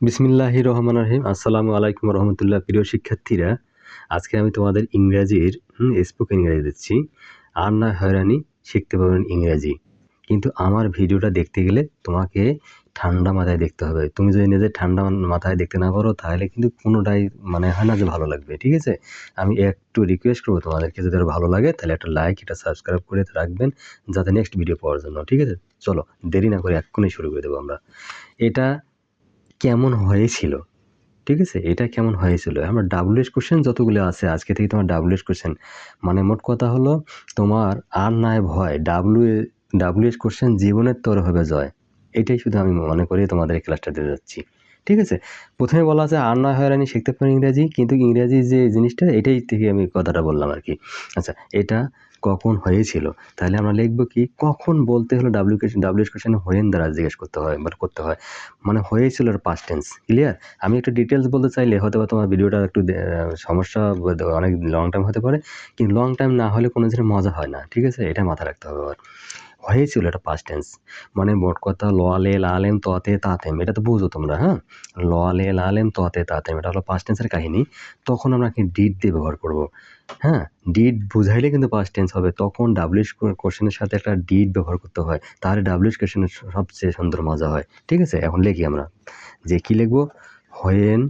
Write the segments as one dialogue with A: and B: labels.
A: বিসমিল্লাহির রহমানির রহিম। আসসালামু আলাইকুম রহমতুল্লাহ। প্রিয় শিক্ষার্থীরা, আজকে আমি তোমাদের ইংরাজির স্পোকেন ইংরেজি দিচ্ছি। আর নয় হয়রানি, শিখতে পারবেন ইংরেজি। কিন্তু আমার ভিডিওটা দেখতে গেলে তোমাকে ঠান্ডা মাথায় দেখতে হবে। তুমি যদি নিজের ঠান্ডা মাথায় দেখতে না পারো তাহলে কিন্তু কোনোটাই হয় না যে ভালো লাগবে, ঠিক আছে? আমি একটু রিকোয়েস্ট করবো তোমাদেরকে, যদি আরো ভালো লাগে তাহলে একটা লাইক, এটা সাবস্ক্রাইব করে রাখবেন যাতে নেক্সট ভিডিও পাওয়ার জন্য, ঠিক আছে? চলো দেরি না করে এক্ষুনি শুরু করে দেবো আমরা। এটা কেমন হয়েছিল, ঠিক আছে? এটা কেমন হয়েছিল? আমার WH কোয়েশ্চেন যতগুলো আছে আজকে থেকে তোমার WH কোয়েশ্চেন, মোট কথা হলো তোমার আর নাই ভয়। WH কোয়েশ্চেন জীবনের তোর হবে জয়। এটাই শুধু আমি মনে করি তোমাদের এই ক্লাসটা দিতে যাচ্ছি, ঠিক আছে? প্রথমে বলা আছে আর নয় হয়রানি, শিখতে পারি ইংরাজি। কিন্তু ইংরাজি যে জিনিসটা এটাই থেকে আমি কথাটা বললাম আর কি। আচ্ছা, এটা কখন হয়েছিল? তাহলে আমরা লিখবো কি, কখন বলতে হলে WH কোয়েশ্চেন হোয়েন দ্বারা জিজ্ঞেস করতে হয়, করতে হয়। হয়েছিল এর পাস্ট টেন্স, ক্লিয়ার? আমি একটু ডিটেলস বলতে চাইলে হয়তোবা তোমার ভিডিওটা একটু সমস্যা, অনেক লং টাইম হতে পারে। কিন্তু লং টাইম না হলে কোনো জিনিস মজা হয় না, ঠিক আছে? এটা মাথায় রাখতে হবে আবার। হয়েছিল এটা পাস্ট টেন্স, মোট কথা লোয়ালে লালেম ততে তাতেম, এটা তো বুঝো তোমরা, হ্যাঁ? লোয়ালে লালেম ততে তাতেম, এটা হলো পাস্ট টেন্সের কাহিনী। তখন আমরা কি ডিড দিয়ে ব্যবহার করব, হ্যাঁ? ডিড বুঝাইলে কিন্তু পাস্ট টেন্স হবে। তখন WH কোশ্চেনের সাথে একটা ডিড ব্যবহার করতে হয়, তাহলে WH কোশ্চেনের সবচেয়ে সুন্দর মজা হয়, ঠিক আছে? এখন লিখি আমরা যে কি লিখবো, when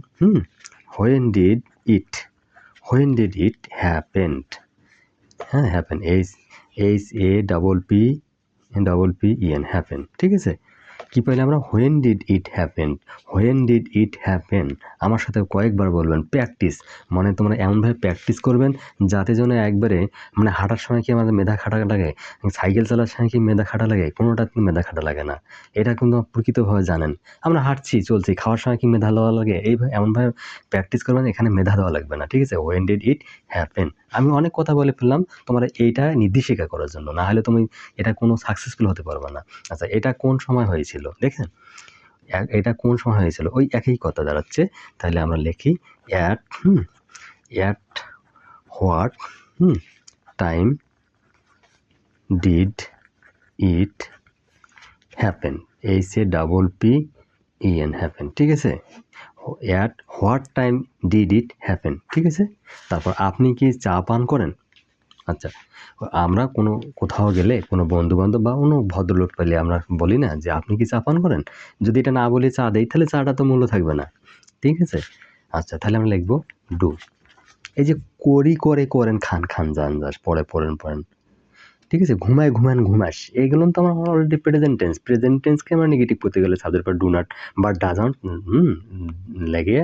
A: when did it, when did it happened, হ্যাঁ? হ্যাপেন, HAPPEN, হ্যাপেন, ঠিক আছে? কি পাইলে আমরা, when did it happen, when did it happen. আমার সাথে কয়েকবার বলবেন, প্র্যাকটিস, তোমরা এমনভাবে প্র্যাকটিস করবেন যাতে যেন একবারে হাঁটার সময় কি আমাদের মেধা খাটা লাগে, সাইকেল চালার সময় কি মেধা খাটা লাগে? কোনোটা কিন্তু মেধা খাটা লাগে না। এটা কিন্তু প্রকৃতভাবে জানেন। আমরা হাঁটছি, চলছি, খাওয়ার সময় কি মেধা দেওয়া লাগে? এমনভাবে প্র্যাকটিস করবেন এখানে মেধা দেওয়া লাগবে না, ঠিক আছে? When did it happen. আমি অনেক কথা বলে ফেললাম তোমরা এইটা নির্দেশিকা করার জন্য, না হলে তুমি এটা কোনো সাকসেসফুল হতে পারবে না। আচ্ছা, এটা কোন সময় হয়েছিল দেখেন? এটা কোন সময় হয়েছিল? ওই একই কথা দাঁড়াচ্ছে। তাহলে আমরা লিখি at what time did it happen, HAPPEN, happen, ঠিক আছে? At what time did it happen, ঠিক আছে? তারপর আপনি কি চা পান করেন? আচ্ছা, আমরা কোথাও গেলে কোনো বন্ধু-বান্ধব বা কোনো ভদ্রলোক পেলে আমরা বলি না যে আপনি কি চা পান করেন? যদি এটা না বলে চা দেই তাহলে চাটা তো মূল্য থাকবে না, ঠিক আছে? আচ্ছা, তাহলে আমরা লিখবো ডু। এই যে করেন, খান যান যাস, পড়েন, ঠিক আছে? ঘুমান ঘুমাস, এইগুলো তো আমার অলরেডি প্রেজেন্ট টেন্স। প্রেজেন্ট টেন্সকে আমরা নেগেটিভ করতে গেলে সাবজেক্ট পর ডু নট বা ডাজন্ট লেগে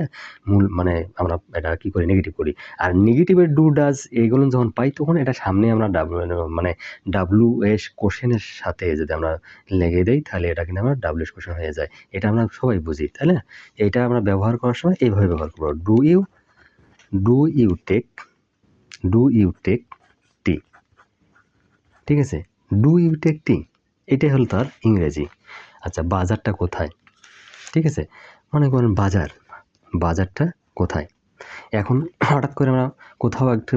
A: মূল আমরা এটা কি করি, নেগেটিভ করি। আর নেগেটিভের ডু ডাজ এইগুলো যখন পাই তখন এটা সামনে আমরা WH কোশ্চেনের সাথে যদি আমরা লেগে দেই তাহলে এটা কিন্তু আমরা WH কোশ্চেন হয়ে যায়। এটা আমরা সবাই বুঝি, তাই না? এটা আমরা ব্যবহার করার সময় এইভাবে ব্যবহার করবো। ডু ইউ টেক টি, ঠিক আছে? ডু ইউ টেক টি, এটাই হলো তার ইংরেজি। আচ্ছা, বাজারটা কোথায়, ঠিক আছে? মনে করেন বাজারটা কোথায়? এখন হঠাৎ করে আমরা কোথাও একটু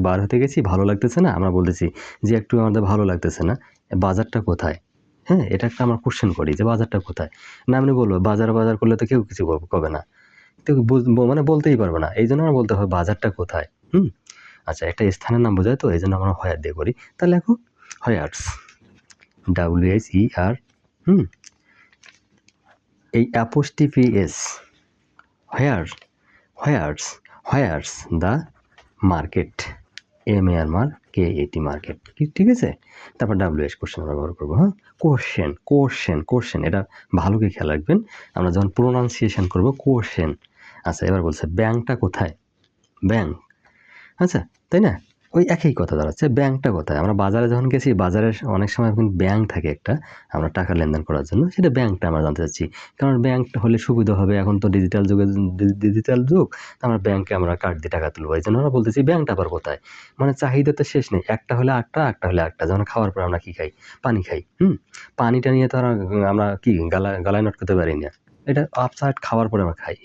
A: বার হতে গেছি, ভালো লাগতেছে না, আমরা বলতেছি যে একটু আমাদের ভালো লাগতেছে না, বাজারটা কোথায়? হ্যাঁ, এটা একটা আমরা কোশ্চেন করি যে বাজারটা কোথায়? না আমি বলবো বাজার করলে তো কেউ কিছু কবে না, কেউ বলতেই পারবে না। এই জন্য আমরা বলতে হবে বাজারটা কোথায়। আচ্ছা, একটা স্থানের নাম বোঝায় তো, এই জন্য আমরা হোয়ার দিয়ে করি। তাহলে দেখো হোয়ার্স, WHER, এই apostrophe S, where's the market, MARKET, market, ঠিক আছে? তারপর WH কোশ্চেন ব্যবহার করবো, হ্যাঁ? কোশ্চেন, এটা ভালো করে খেয়াল রাখবেন আমরা যখন প্রোনাউন্সিয়েশন করবো, কোশ্চেন। আচ্ছা, এবার বলছে ব্যাংকটা কোথায়? ব্যাংক, আচ্ছা, তাই না? ওই একই কথা দাঁড়াচ্ছে, ব্যাংকটা কোথায়? আমরা বাজারে যখন গেছি, বাজারে অনেক সময় কিন্তু ব্যাংক থাকে একটা, আমরা টাকা লেনদেন করার জন্য, সেটা ব্যাংকটা আমরা জানতে চাচ্ছি। কারণ ব্যাংকটা হলে সুবিধা হবে, এখন তো ডিজিটাল যুগ, আমরা ব্যাংকে আমরা কার্ড দিয়ে টাকা তুলবো। এই জন্য আমরা বলতেছি ব্যাংকটা আবার কোথায়? চাহিদা তো শেষ নেই, একটা হলে আটটা হলে একটা। যেমন খাওয়ার পর আমরা কি খাই? পানি খাই। পানিটা নিয়ে তো আমরা কি গালায় করতে পারি না, এটা আপসাইড খাওয়ার পরে আমরা খাই,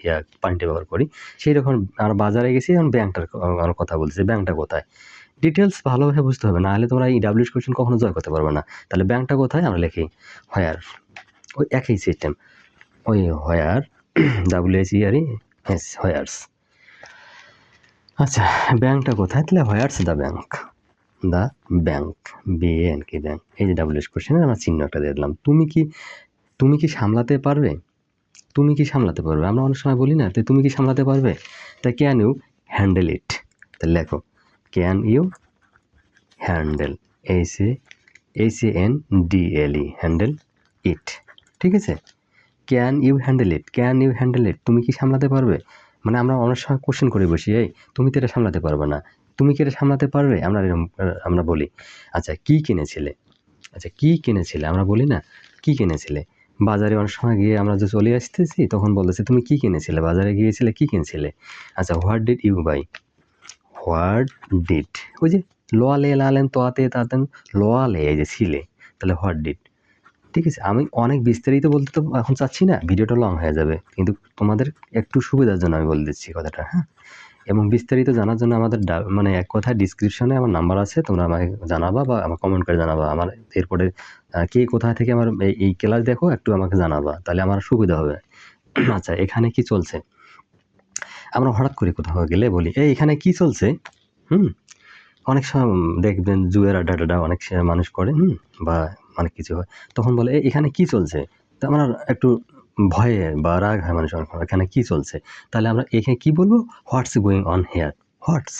A: পানিটা ব্যবহার করি। সেই রকম আমরা বাজারে গেছি, এখন ব্যাংকটার কথা বলছি, ব্যাংকটা কোথায়? ডিটেলস ভালোভাবে বুঝতে হবে, না হলে তোমরা এই WH কোশ্চেন কখনো জয় করতে পারবে না। তাহলে ব্যাংকটা কোথায় আমরা লিখি হোয়ার, ওই একই সিস্টেম, ওই হোয়ার WHERES, হোয়ার্স। আচ্ছা, ব্যাংকটা কোথায়? তাহলে where's the bank, the bank, BANK bank. এই যে WH কোশ্চেনে আমরা চিহ্ন একটা দিয়ে দিলাম। তুমি কি সামলাতে পারবে? তুমি কি সামলাতে পারবে? আমরা অনেক সময় বলি না, তো তুমি কি সামলাতে পারবে? তা ক্যান ইউ হ্যান্ডেল ইট? তাহলে লেখো can you handle, HANDLE, handle it. ঠিক আছে, can you handle it, can you handle it, তুমি কি সামলাতে পারবে? মানে আমরা অনেক সময় কোশ্চেন করে বসি, এই তুমি তো এটা সামলাতে পারবে না, তুমি কি এটা সামলাতে পারবে? আমরা এরকম আমরা বলি। আচ্ছা, কি কিনেছিলে? আচ্ছা, কি কিনেছিলে? আমরা বলি না কি কিনেছিলে? বাজারে অনেক সময় গিয়ে আমরা যে চলে আসতেছি তখন বলতেছে তুমি কি কিনেছিলে? বাজারে গিয়েছিলে, কি কিনছিলে? আচ্ছা, what did you buy? What did, ওই যে লোয়ালে লালেন তোয়াতে তাতেন, লোয়ালে এই যে ছিলে, তাহলে হোয়াট ডিড। ঠিক আছে, আমি অনেক বিস্তারিত বলতে তো এখন চাচ্ছি না, ভিডিওটা লং হয়ে যাবে, কিন্তু তোমাদের একটু সুবিধার জন্য আমি বলে দিচ্ছি কথাটা, হ্যাঁ। এবং বিস্তারিত জানার জন্য আমাদের মানে এক কথায় ডিসক্রিপশনে আমার নাম্বার আছে, তোমরা আমাকে জানাবা বা আমার কমেন্ট করে জানাবা। আমার এরপরে কে কোথা থেকে আমার এই ক্লাস দেখো একটু আমাকে জানাবা, তাহলে আমার সুবিধা হবে। আচ্ছা, এখানে কি চলছে? আমরা হঠাৎ করে কোথাও গেলে বলি এই এখানে কি চলছে? অনেক সময় দেখবেন জুয়ের আড্ডা অনেক মানুষ করে, বা অনেক কিছু হয়, তখন বলে এখানে কি চলছে? তা আমরা একটু ভয়ে বা রাগ হয় মানুষ অনেক, এখানে কি চলছে? তাহলে আমরা এখানে কি বলবো? হোয়াটস গোয়িং অন হেয়ার, হোয়াটস,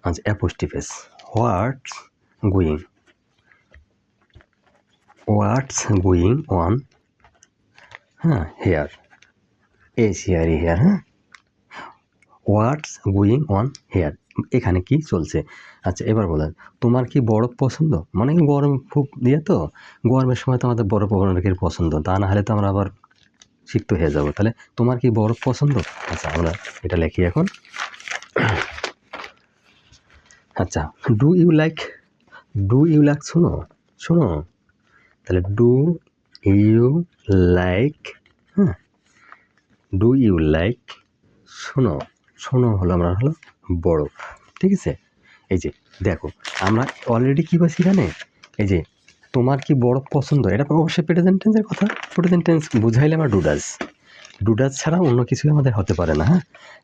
A: আচ্ছা অ্যাপোস্ট্রোফেস, হোয়াটস গোয়িং অন, হ্যাঁ, হেয়ার, HERE, হেয়ার, হ্যাঁ, হোয়াটস গোয়িং অন হেয়ার, এখানে কি চলছে? আচ্ছা, এবার বলেন তোমার কি বরফ পছন্দ? মানে গরম খুব দিয়ে, তো গরমের সময় তো আমাদের বরফ অনেকের পছন্দ, তা না হলে তো আমরা আবার সিক্ত হয়ে যাব। তাহলে তোমার কি বরফ পছন্দ? আচ্ছা, আমরা এটা লিখি এখন। আচ্ছা, ডু ইউ লাইক, শোনো, তাহলে ডু ইউ লাইক, হ্যাঁ, ডু ইউ লাইক, শোনো হলো আমরা হলো বরফ। ঠিক আছে, এই যে দেখো আমরা অলরেডি কী পাচ্ছি এখানে, এই যে তোমার কি বরফ পছন্দ, এটা অবশ্যই প্রেজেন্ট টেন্সের কথা। প্রেজেন্ট টেন্স বুঝাইলে আমরা ডুডাস ছাড়া অন্য কিছুই আমাদের হতে পারে না, হ্যাঁ।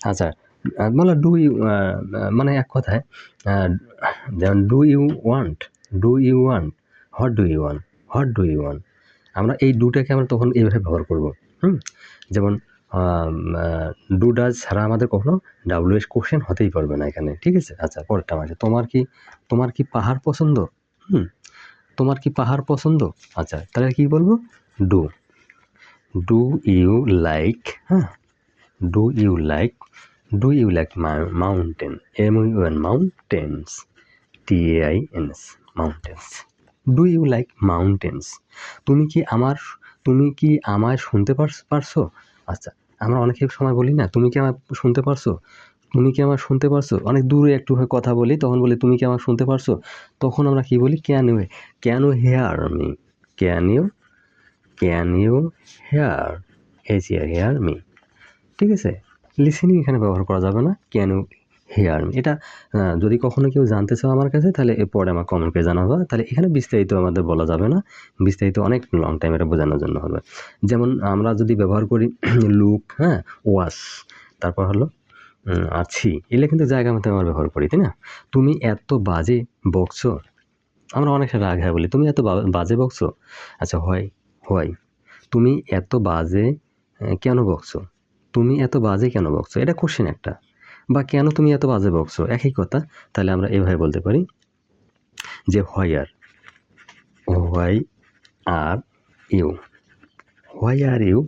A: আচ্ছা, মানে ডু ইউ, মানে এক কথায় যেমন do you want, what do you want, আমরা এই ডুটাকে আমরা তখন এইভাবে ব্যবহার করবো। যেমন ডু ডাজ ছাড়া আমাদের কখনো WH কোশ্চেন হতেই পারবে না এখানে। ঠিক আছে, আচ্ছা পরেরটা আছে, তোমার কি পাহাড় পছন্দ? তোমার কি পাহাড় পছন্দ? আচ্ছা, তাহলে কি বলবো? ডু ইউ লাইক, হ্যাঁ, do you like mountain, MOUN, mountains, TAINS, mountains. Do you like mountains, তুমি কি আমায় শুনতে পারছো? আচ্ছা, আমরা অনেক সময় বলি না তুমি কি আমায় শুনতে পারছো? অনেক দূরে একটু কথা বলি, তখন বলি তুমি কি আমায় শুনতে পারছো? তখন আমরা কি বলি? Can you hear me, can you hear me. ঠিক আছে, লিসেনিং এখানে ব্যবহার করা যাবে না, ক্যান ইউ হেয়ার মি। এটা যদি কখনো কেউ জানতে চাও আমার কাছে, তাহলে এরপরে আমার কমেন্ট করে জানাবা। তাহলে এখানে বিস্তারিত আমাদের বলা যাবে না, বিস্তারিত অনেক লং টাইম এটা বোঝানোর জন্য হবে। যেমন আমরা যদি ব্যবহার করি লুক, হ্যাঁ, ওয়াশ, তারপর হলো আছি, এগুলো কিন্তু জায়গা মতো আমরা ব্যবহার করি, তাই না? তুমি এত বাজে বকছো, আমরা অনেক রাগ হয়ে বলি তুমি এত বাজে বকছো। আচ্ছা, হয়, তুমি এত বাজে কেন বকছো? এটা কোশ্চেন একটা, বা কেন তুমি এত বাজে বকছো, একই কথা। তাহলে আমরা এভাবে বলতে পারি যে হোয়াই আর ইউ,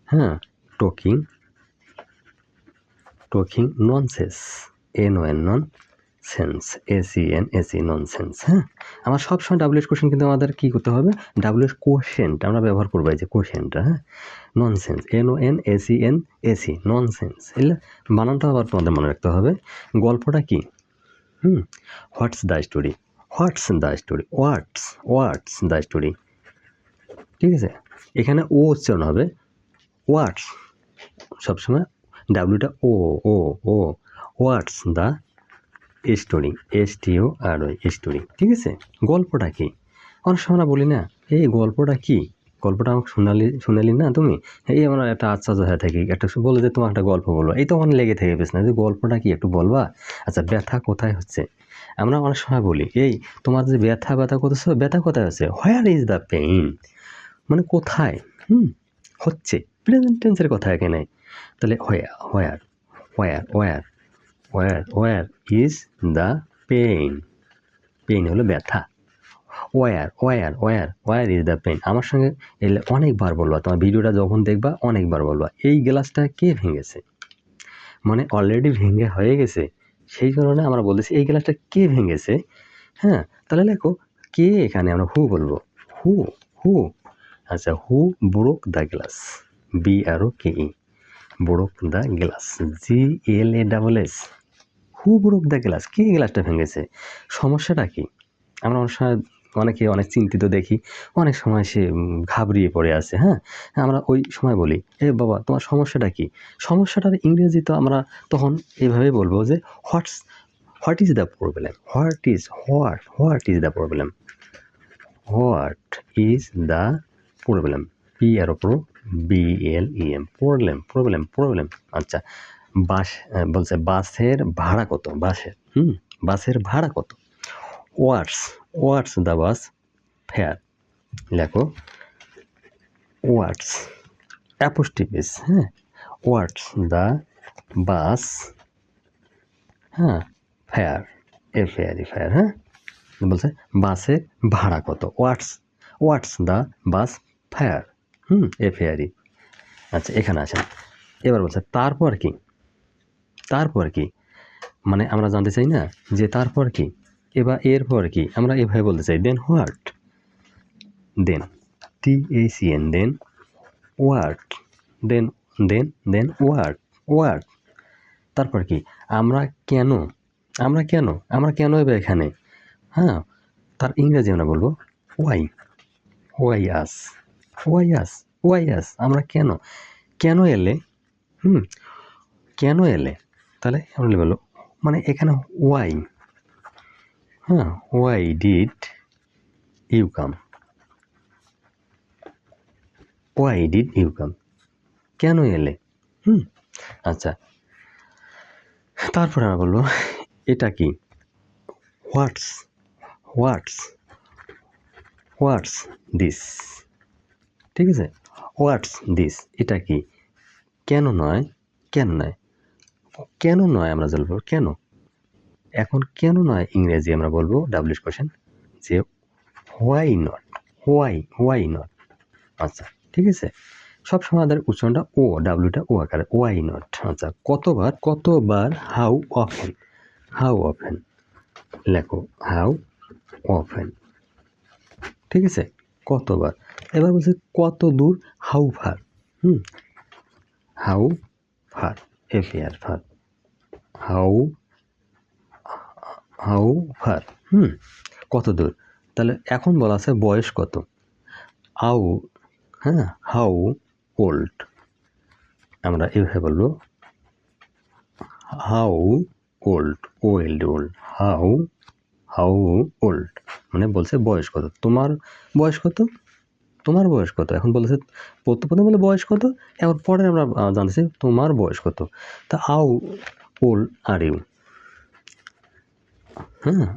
A: হ্যাঁ, টকিং ননসেন্স, NONSENSE, ননসেন্স, হ্যাঁ। আমার সবসময় WH কোশ্চেন কিন্তু আমাদের কী করতে হবে? WH কোশ্চেনটা আমরা ব্যবহার করবো, এই যে কোশ্চেনটা, হ্যাঁ, ননসেন্স, NONSENSE, ননসেন্স, এগুলো বানানটা আবার তোমাদের মনে রাখতে হবে। গল্পটা কি? হোয়াটস দ্য স্টোরি, ঠিক আছে, এখানে ও উচ্চারণ হবে, হোয়াটস, সবসময় ডাব্লিউটা ও, what's the story, STORY, story. ঠিক আছে, গল্পটা কি? অনেক সময় আমরা বলি না এই গল্পটা কি, গল্পটা আমাকে শোনালি না তুমি? এই আমরা একটা আশ্চর্য হয়ে থাকি, একটা বলে যে তোমার একটা গল্প বলো, এই তখন লেগে থেকে পেছ না যে গল্পটা কি একটু বলবা? আচ্ছা, ব্যথা কোথায় হচ্ছে? আমরা অনেক সময় বলি এই তোমার যে ব্যথা করতেছো, ব্যথা কোথায় হচ্ছে? হোয়ার ইজ দ্য পেইন, মানে কোথায় হচ্ছে, প্রেজেন্ট টেন্সের কথা এখানে। তাহলে where where where where where is the pain, pain হলো ব্যথা। Where is the pen. আমার সঙ্গে এলে অনেকবার বলবা, তোমার ভিডিওটা যখন দেখবা অনেকবার বলবা এই গ্লাসটা কে ভেঙেছে, মানে অলরেডি ভেঙে হয়ে গেছে, সেই কারণে আমরা বলতেছি এই গ্লাসটা কে ভেঙেছে। হ্যাঁ, তাহলে লেখো কে, এখানে আমরা হু বলবো, হু হু। আচ্ছা, who broke the glass, BROKE, broke the glass, GLASS, who broke the glass, কে গ্লাসটা ভেঙেছে, সমস্যাটা কি? আমরা অনেক সময় অনেক চিন্তিত দেখি, অনেক সময় সে ঘাবড়িয়ে পড়ে আছে। হ্যাঁ, আমরা ওই সময় বলি এ বাবা তোমার সমস্যাটা কি? সমস্যাটার ইংরেজি তো আমরা তখন এইভাবে বলবো যে what is the problem, what is the problem, what is the problem, PROBLEM, problem. আচ্ছা, বলছে বাসের ভাড়া কত, বাসের ভাড়া কত? হোয়াটস দ্য বাস ফেয়ার, লেখো হোয়াটস অ্যাপোস্ট্রোফিস, হ্যাঁ, হোয়াটস দ্য বাস, হ্যাঁ, ফেয়ার, ফেয়ার, হ্যাঁ, বলছে বাসের ভাড়া কত, what's the bus fair, FARE। আচ্ছা, এখানে আসেন, এবার বলছে তারপর কি, মানে আমরা জানতে চাই না যে তারপর কি, এবার এরপর কি, আমরা এভাবে বলতে চাই then what, then THEN, then what, then what, তারপর কি, আমরা কেন এবার এখানে, হ্যাঁ, তার ইংরেজি আমরা বলবো ওয়াই আস, আমরা কেন এলে, কেন এলে, তাহলে আমরা বলবো মানে এখানে ওয়াই, হ্যাঁ, ওয়াই ডিড ইউ কাম, কেন এলে, আচ্ছা, তারপরে আমরা বলবো এটা কি, হোয়াটস দিস, ঠিক আছে, হোয়াটস দিস, এটা কি, কেন নয়, আমরা বলবো কেন, এখন কেন নয় ইংরেজি আমরা বলবো ডাব্লিউএইচ কোশ্চেন যে হোয়াই নট, আচ্ছা, ঠিক আছে, সবসময় আমাদের উচ্চারণটা ও, ডাব্লিউটা ও আকারে, ওয়াই নট। আচ্ছা, কতবার, হাউ অফেন, লেখো হাউ অফেন, ঠিক আছে, কতবার। এবার বলছে কত দূর, how far, FAR, far, how far, কত দূর। তাহলে এখন বলা আছে বয়স কত, হাউ ওল্ড, আমরা এভাবে বলবো হাউ ওল্ড, হাউ ওল্ড, মানে বলছে বয়স কত, তোমার বয়স কত, এখন বলেছে প্রথমে বলে বয়স কত, এখন পরে আমরা জানতেছি তোমার বয়স কত, তা how old are you,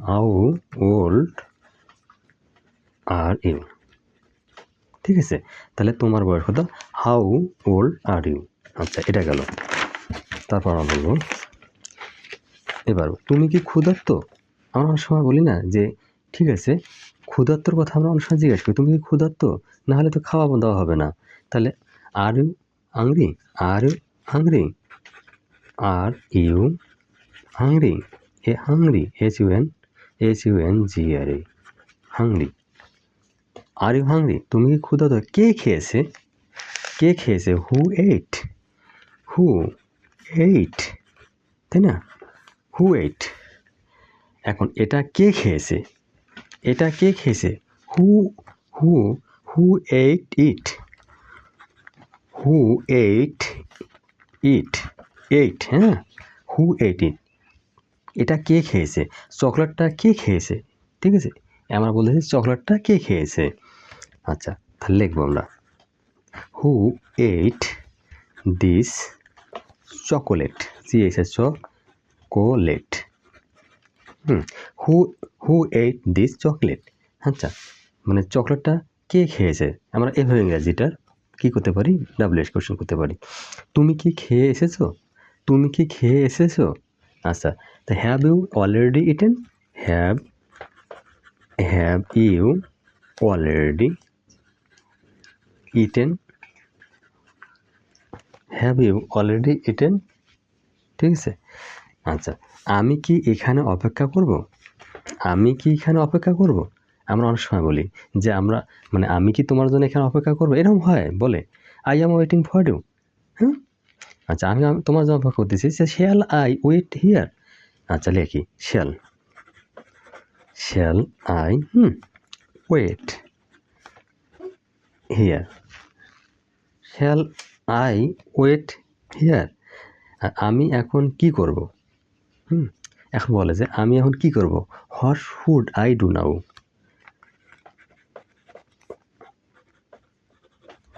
A: how old are you, ঠিক আছে, তাহলে তোমার বয়স কত, হাউ ওল্ড আর ইউ। আচ্ছা, এটা গেল। তারপর আমরা বলবো এবার তুমি কি ক্ষুধার্ত, আমরা অনেক সময় বলি না যে ঠিক আছে, ক্ষুধার্তর কথা আমরা অনেক সময় জিজ্ঞাসা করি তুমি কি ক্ষুধার্ত, না হলে তো খাওয়া দাওয়া হবে না, তাহলে are you hungry, are you hungry, HUNGRY, hungry, are you hungry, তুমি কি ক্ষুধার্ত, কে খেয়েছে, হু এইট, তাই না, হু এইট। এখন এটা কে খেয়েছে, হু এইট ইট, হ্যাঁ, হু এইট ইট, এটা কে খেয়েছে, চকলেটটা কে খেয়েছে, ঠিক আছে, আমরা বলেছি চকলেটটা কে খেয়েছে। আচ্ছা, তাহলে লিখবো আমরা who ate this chocolate, chocolate. Who who ate this chocolate. আচ্ছা, মানে চকলেটটা কে খেয়েছে? আমরা এভাবে ইংরাজিটার কী করতে পারি, ডাব্লিউএস কোশ্চেন করতে পারি। তুমি কি খেয়ে এসেছো? তুমি কি খেয়ে এসেছো? আচ্ছা, তো have you already eaten? Have you already eaten? Have you already eaten? ঠিক আছে। আচ্ছা, আমি কি এখানে অপেক্ষা করব? আমি কি এখানে অপেক্ষা করব? আমরা অনেক সময় বলি যে আমরা মানে আমি কি তোমার জন্য এখানে অপেক্ষা করব, এরকম হয় বলে I am waiting for you. হ্যাঁ, আচ্ছা, আমি তোমার জন্য অপেক্ষা করতেছি, শ্যাল আই ওয়েট হিয়ার? আচ্ছা, লিখি shall I wait here. Shall I wait here. আমি এখন কি করব? এখন বলে যে আমি এখন কি করব, what should I do now?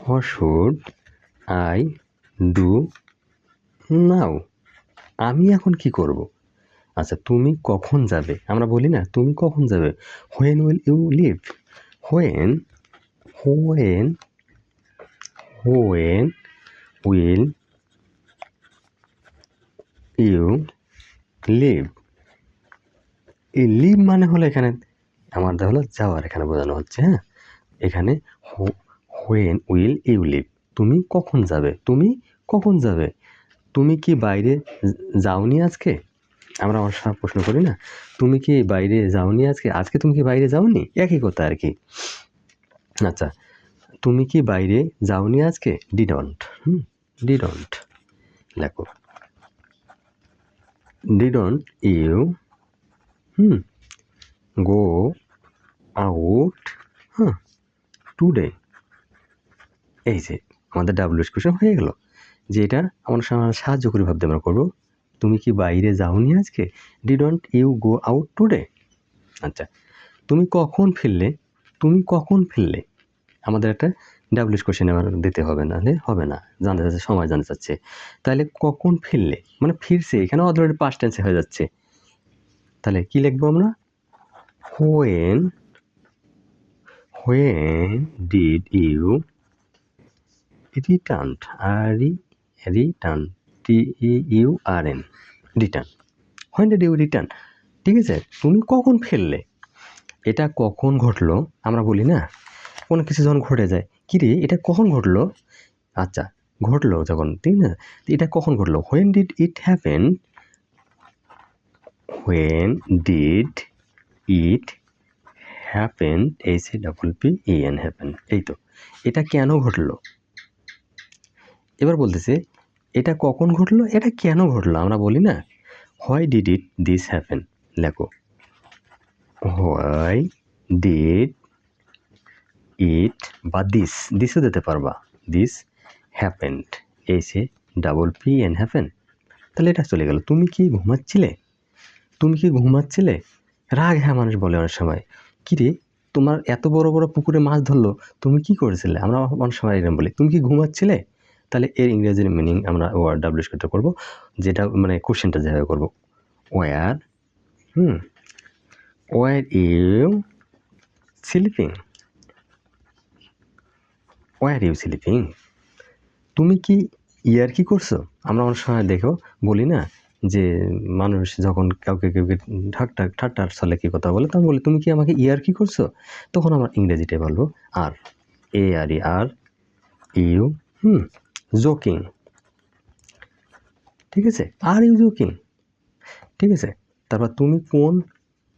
A: What should I do now? আমি এখন কি করব? আচ্ছা, তুমি কখন যাবে? আমরা বলি না তুমি কখন যাবে, when will you leave? When when when will you leave? এই লিভ মানে হলো এখানে আমাদের হলো যাওয়ার, এখানে বোঝানো হচ্ছে। হ্যাঁ, এখানে হোয়েন উইল ইউ লিভ, তুমি কখন যাবে? তুমি কখন যাবে? তুমি কি বাইরে যাওনি আজকে? আমরা অনেক সময় প্রশ্ন করি না, তুমি কি বাইরে যাওনি আজকে? আজকে তুমি কি বাইরে যাওনি, একই কথা আর কি। আচ্ছা, তুমি কি বাইরে যাওনি আজকে? ডিডন্ট। ডিডন্ট লেখো, didn't you go out today? এই যে আমাদের ডাব্লিউএস কোশ্চেন হয়ে গেল, যে এটা আমরা সাহায্য করে ভাবতে আমরা করবো, তুমি কি বাইরে যাওনি আজকে? Didn't you go out today? আচ্ছা, তুমি কখন ফিরলে? তুমি কখন ফিরলে? আমাদের একটা ডাব্লিউএস কোশ্চেন আমার দিতে হবে, না হলে হবে না, জানতে চাচ্ছে, সময় জানতে চাচ্ছে। তাহলে কখন ফিরলে মানে ফিরছে, এখানে অলরেডি পাস্ট টেন্সে হয়ে যাচ্ছে। তাহলে কি লিখবো আমরা, when did you return? Return TEURN, return. When did you return? ঠিক আছে, তুমি কখন ফিরলে? এটা কখন ঘটলো? আমরা বলি না কোনো কিছু যখন ঘটে যায়, কি রে এটা কখন ঘটলো? আচ্ছা, ঘটলো যখন, ঠিক না, এটা কখন ঘটলো? When did it happen? When did it happen? HAPPEN, happen. এই তো, এটা কেন ঘটলো? এবার বলতেছে এটা কখন ঘটলো, এটা কেন ঘটলো? আমরা বলি না why did it this happen? লেখো, হোয়াই ডিড ইট, বা দিসও দিতে পারবা, দিস হ্যাপেন্ড, HAPPEN, হ্যাপেন। তাহলে এটা চলে গেল। তুমি কি ঘুমাচ্ছিলে? তুমি কি ঘুমাচ্ছিলে? রাগ হ্যাঁ মানুষ বলে অনেক সময়, কি রে তোমার এত বড় বড় পুকুরে মাছ ধরলো, তুমি কি করেছিলে? আমরা অনেক সময় এরকম বলি, তুমি কি ঘুমাচ্ছিলে? তাহলে এর ইংরেজির মিনিং আমরা ডাব্লিউএস করতে করবো, যেটা মানে কোশ্চেনটা যেভাবে করবো, were you sleeping? Were you sleeping? তুমি কি ইয়ার্কি করছো? আমরা অনেক সময় দেখো বলি না যে মানুষ যখন কাউকে ঠাট্টার ছলে কি কথা বলে, তখন বলি তুমি কি আমাকে ইয়ার্কি করছো? তখন আমরা ইংরেজিটাই বলবো আর ইউ জোকিং। ঠিক আছে, আর ইউ জোকিং? ঠিক আছে, তারপর তুমি কোন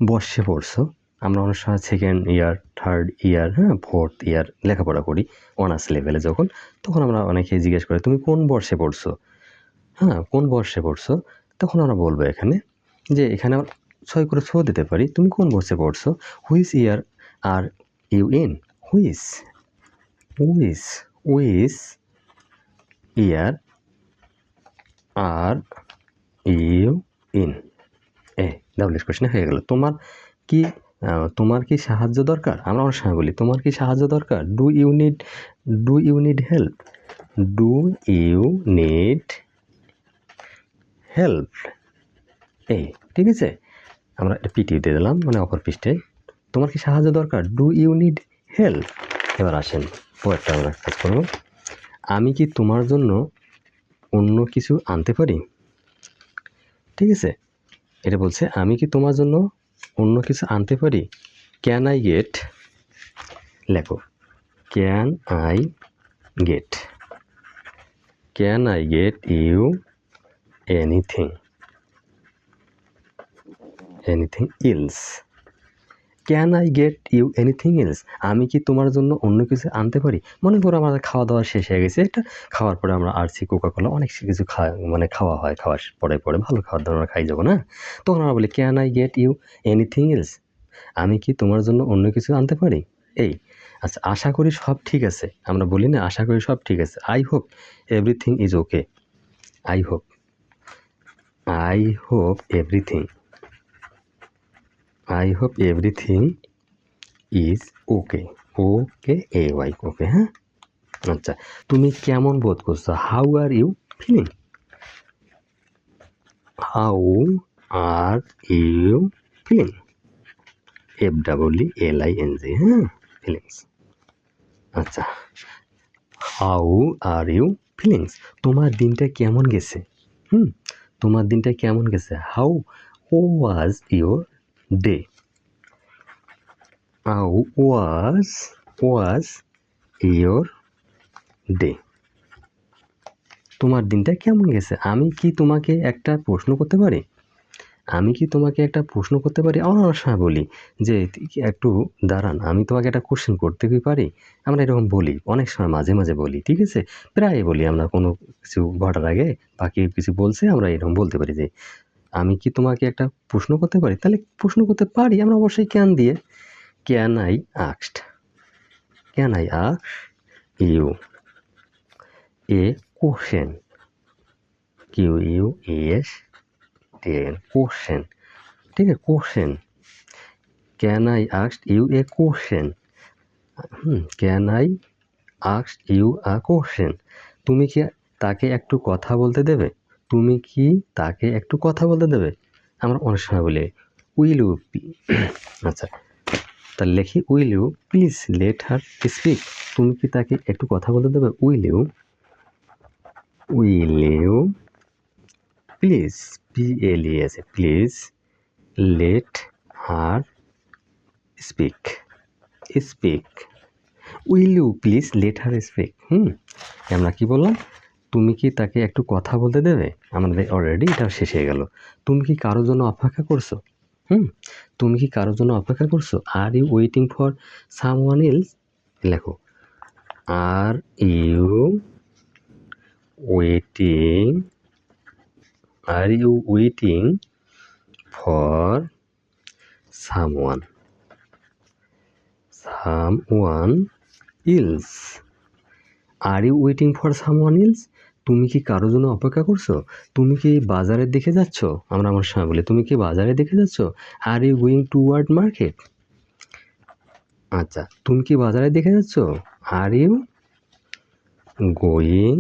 A: বর্ষে পড়ছো? আমরা অনেক সময় second year, third year, fourth year লেখাপড়া করি অনার্স লেভেলে যখন, তখন আমরা অনেকে জিজ্ঞেস করি তুমি কোন বর্ষে পড়ছো? কোন বর্ষে পড়ছো? তখন আমরা বলবো এখানে যে এখানে 6 করে 6 দিতে পারি, তুমি কোন বর্ষে পড়ছো? Which year are you in? Which year are you in? WS question হয়ে গেল। তোমার কি তোমার কি সাহায্য দরকার? আমরা অনেক সময় বলি তোমার কি সাহায্য দরকার? Do you need help? Do you need help? এই ঠিক আছে, আমরা এটা পিটি দিয়ে দিলাম, মানে অপর পৃষ্ঠে। তোমার কি সাহায্য দরকার? Do you need help? এবার আসেন পরেরটা আমরা কাজ করবো। আমি কি তোমার জন্য অন্য কিছু আনতে পারি? ঠিক আছে, এটা বলছে আমি কি তোমার জন্য অন্য কিছু আনতে পারি? ক্যান আই গেট, লেখো can I get, can I get you anything, anything else? Can I get you anything else? আমি কি তোমার জন্য অন্য কিছু আনতে পারি? মনে করো আমাদের খাওয়া দাওয়া শেষ হয়ে গেছে, এটা খাওয়ার পরে আমরা আরসি কোকাকোলা অনেক কিছু খাওয়া হয়, খাওয়ার পরে ভালো খাবার দাবার আমরা খাই যাবো না, তখন আমরা বলি can I get you anything else? আমি কি তোমার জন্য অন্য কিছু আনতে পারি? এই আচ্ছা, আশা করি সব ঠিক আছে, আমরা বলি না আশা করি সব ঠিক আছে, I hope everything is okay, I hope everything, I hope everything is okay, O K A Y, okay, হ্যাঁ। আচ্ছা, তুমি কেমন বোধ করছো? How are you feeling? How are you feeling? FEELING, হ্যাঁ, ফিলিংস। আচ্ছা, হাউ আর ইউ ফিলিংস? তোমার দিনটা কেমন গেছে? তোমার দিনটা কেমন গেছে? How was your day? How was your day? তোমার দিনটা কেমন গেছে? আমি কি তোমাকে একটা প্রশ্ন করতে পারি? আমি কি তোমাকে একটা প্রশ্ন করতে পারি? আমরা অনেক সময় বলি যে একটু দাঁড়ান, আমি তোমাকে একটা কোশ্চেন করতে কি পারি? আমরা এরকম বলি অনেক সময়, মাঝে মাঝে বলি, ঠিক আছে, প্রায় বলি আমরা কোনো কিছু ঘটার আগে বা কেউ কিছু বলছে আমরা এরকম বলতে পারি যে আমি কি তোমাকে একটা প্রশ্ন করতে পারি? তাহলে প্রশ্ন করতে পারি আমরা অবশ্যই ক্যান দিয়ে, can I asked, can I ask you a question, QUES, question, ঠিক আছে, question, can I ask you a question, can I ask you a question? তুমি কি তাকে একটু কথা বলতে দেবে? তুমি কি তাকে একটু কথা বলতে দেবে? আমরা অনেক সময় বলি উইল ইউ, আচ্ছা তাহলে লিখি will you please let her speak? তুমি কি তাকে একটু কথা বলতে দেবে? Will you please, PLES, please let her speak, will you please let her speak? আমরা কি বললাম? তুমি কি তাকে একটু কথা বলতে দেবে? আমাদের অলরেডি এটা শেষ হয়ে গেল। তুমি কি কারোর জন্য অপেক্ষা করছো? তুমি কি কারোর জন্য অপেক্ষা করছো? Are you waiting for someone else? লেখো are you waiting for someone else? Are you waiting for someone else? তুমি কি কারোর জন্য অপেক্ষা করছো? তুমি কি বাজারের দিকে যাচ্ছ? আমরা আমার সময় বলি তুমি কি বাজারের দিকে যাচ্ছ? Are you going toward market? আচ্ছা, তুমি কি বাজারের দিকে যাচ্ছ? Are you going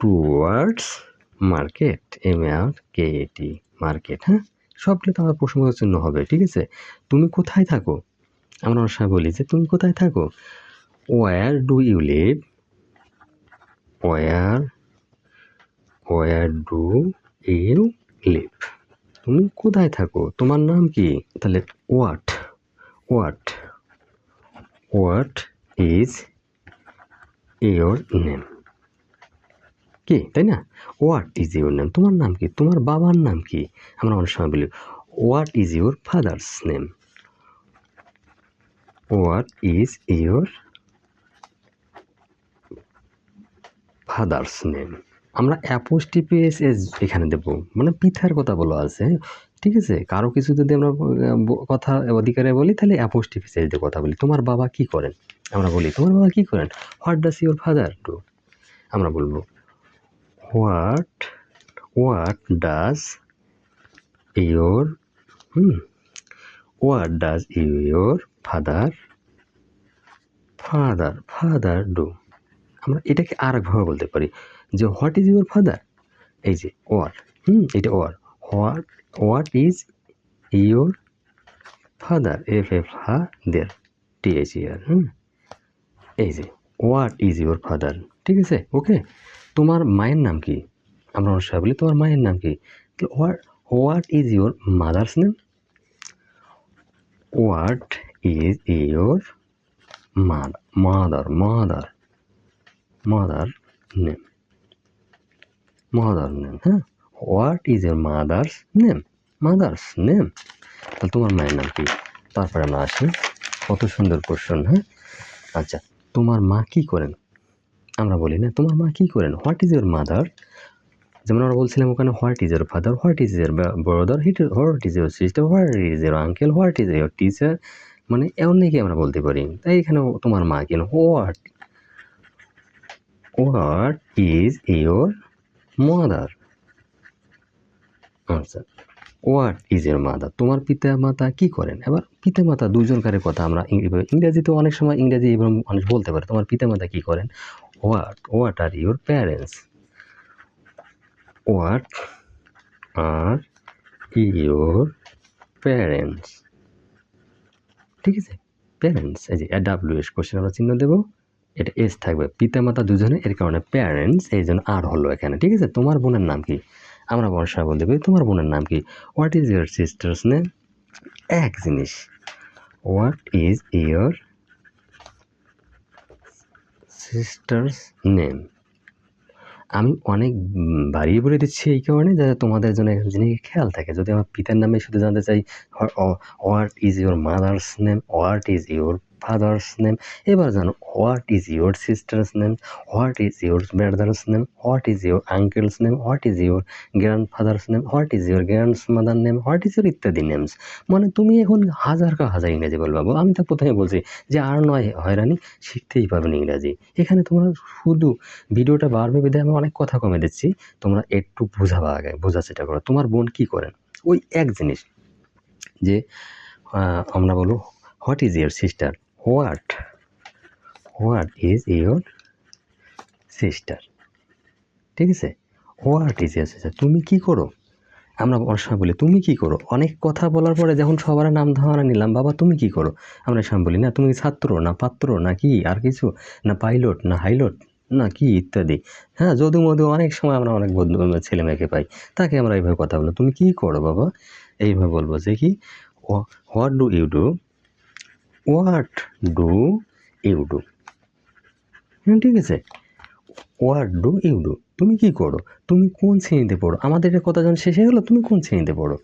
A: towards market, MARKET, market, হ্যাঁ, সবগুলো তো আমার প্রশ্নবোধক চিহ্ন হবে, ঠিক আছে। তুমি কোথায় থাকো? আমরা অনেক সময় বলি যে তুমি কোথায় থাকো? Where do you live? Where do you live? তুমি কোথায় থাকো? তোমার নাম কি? তাহলে হোয়াট ইজ ইয়োর নেম? কি, তাই না? What is your name? তোমার নাম কি? তোমার বাবার নাম কি? আমরা অনেক সময় বলি what is your father's name? What is your father's name? আমরা অ্যাপোস্ট্রোফি এস এখানে দেব, মানে পিতার কথা বলা আছে, ঠিক আছে। কারো কিছু যদি আমরা কথা অধিকারে বলি তাহলে অ্যাপোস্ট্রোফি এস দিয়ে কথা বলি। তোমার বাবা কি করেন? আমরা বলি তোমার বাবা কি করেন? What does your father do? আমরা বলবো what does your what does your father do. আমরা এটাকে আর একভাবে বলতে পারি যে হোয়াট ইজ ইউর ফাদার, এই যে ওয়াট, এটা ওয়ার, what is your father, father, THER, এই যে হোয়াট ইজ ইউর ফাদার, ঠিক আছে। ওকে, তোমার মায়ের নাম কি? আমরা অনেক সময় বলি তোমার মায়ের নাম কি, what is your mother's name, what is your mother name, হ্যাঁ, what is your mother's name, তাহলে তোমার মায়ের নাম কি? তারপরে আমরা আসি, কত সুন্দর কোশ্চেন, হ্যাঁ। আচ্ছা, তোমার মা কি করেন? আমরা বলি না তোমার মা কি করেন, হোয়াট ইজ ইউর মাদার, যেমন আমরা বলছিলাম ওখানে what is your father, what is your brother, what is your sister, what is your uncle, what is your teacher, মানে অনেকে আমরা বলতে পারি। তাই এখানে তোমার মা কেন, হোয়াট ইজ ইউর মাদার। আচ্ছা, হোয়াট ইজ ইউর মাদার, তোমার পিতা মাতা কি করেন? এবার পিতা মাতা দুজনকারের কথা আমরা ইংরেজিতে অনেক সময় ইংরেজি এবং মানুষ বলতে পারে তোমার পিতা মাতা কি করেন, what are your parents, what are your parents, ঠিক আছে। প্যারেন্টস, এই যে WS কোশ্চেন আমরা চিহ্ন দেবো, এটা এস থাকবে, পিতা মাতা দুজনে, এর কারণে প্যারেন্টস, এই জন্য আর হলো এখানে, ঠিক আছে। তোমার বোনের নাম কি? আমরা বর্ষা বলতে পারি তোমার বোনের নাম কি, what is your sisters name, এক জিনিস, what is your sisters name. আমি অনেক বাড়িয়ে বলে দিচ্ছি এই কারণে যাতে তোমাদের জন্য একটা জিনিস খেয়াল থাকে। যদি আমার পিতার নামে শুধু জানতে চাই what is your mother's name, what is your father's name, এবার জানো what is your sisters name, what is your brothers name, what is your uncle's name, what is your grandfathers name, what is your grandmother name, what is your ইত্যাদি names. মানে তুমি এখন হাজার ইংরেজি বলবো। আমি তো প্রথমে বলছি যে আর নয় হয়রানি, শিখতেই পারবেন ইংরাজি। এখানে তোমরা শুধু ভিডিওটা বাড়বে বিধায় আমি অনেক কথা কমে দিচ্ছি, তোমরা একটু বোঝার চেষ্টা করো। তোমার বোন কি করেন, ওই এক জিনিস, যে আমরা বলবো what is your sister, what is your sister, ঠিক আছে। হোয়াট ইজ ইউর সিস্টার, তুমি কি করো, আমরা অনেক সময় বলি তুমি কি করো। অনেক কথা বলার পরে যখন সবার নাম ধারণা নিলাম, বাবা তুমি কি করো, আমরা সময় বলি না তুমি ছাত্র না পাত্র না কি আর কিছু না, পাইলট না হাইলট না কি ইত্যাদি, হ্যাঁ, যদু মধু অনেক সময় আমরা অনেক বন্ধু ছেলে মেয়েকে পাই, তাকে আমরা এইভাবে কথা বলো তুমি কি করো বাবা, এইভাবে বলবো যে কি হোয়াট ডু ইউ ডু, ঠিক আছে। হোয়াট ডু ইউ ডু, তুমি কি করো, তুমি কোন শ্রেণীতে পড়ো। আমাদের এটা কথা যখন শেষে হলো তুমি কোন শ্রেণীতে পড়ো,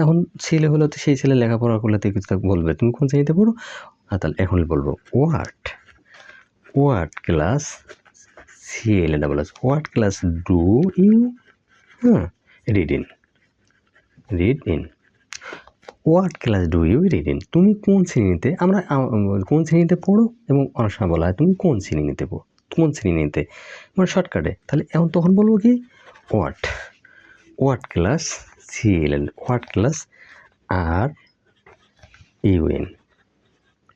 A: এখন ছেলে হলো তো সেই ছেলে লেখাপড়া করলে তো কিছু বলবে তুমি কোন শ্রেণীতে পড়ো। তাহলে এখন বলবো what class, what class do you read in, what class do you read in, তুমি কোন শ্রেণীতে, আমরা কোন শ্রেণীতে পড়ো, এবং অনেক সময় বলা হয় তুমি কোন শ্রেণীতে পড়ো, কোন শ্রেণীতে, মানে শর্টকাটে। তাহলে এখন তখন বলবো কি what class, what class are you in,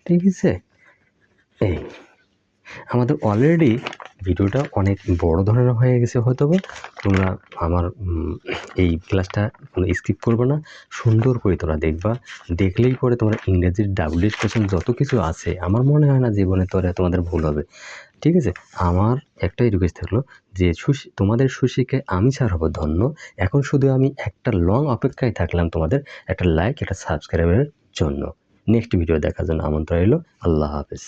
A: ঠিক আছে। এই আমাদের অলরেডি ভিডিওটা অনেক বড় ধরনের হয়ে গেছে, হয়তো তোমরা আমার এই ক্লাসটা কোনো স্কিপ করবে না, সুন্দর করে তোমরা দেখবা, দেখলেই পরে তোমরা ইংরেজির WS কোশ্চেন যত কিছু আছে আমার মনে হয় না জীবনে তোমাদের ভুল হবে, ঠিক আছে। আমার একটাই রিকোয়েস্ট থাকলো যে তোমাদের সুশিক্ষায় আমি ছাড় হবো ধন্য। এখন শুধু আমি একটা লং অপেক্ষায় থাকলাম তোমাদের একটা লাইক একটা সাবস্ক্রাইবের জন্য। নেক্সট ভিডিও দেখার জন্য আমন্ত্রণ রইল। আল্লাহ হাফেজ।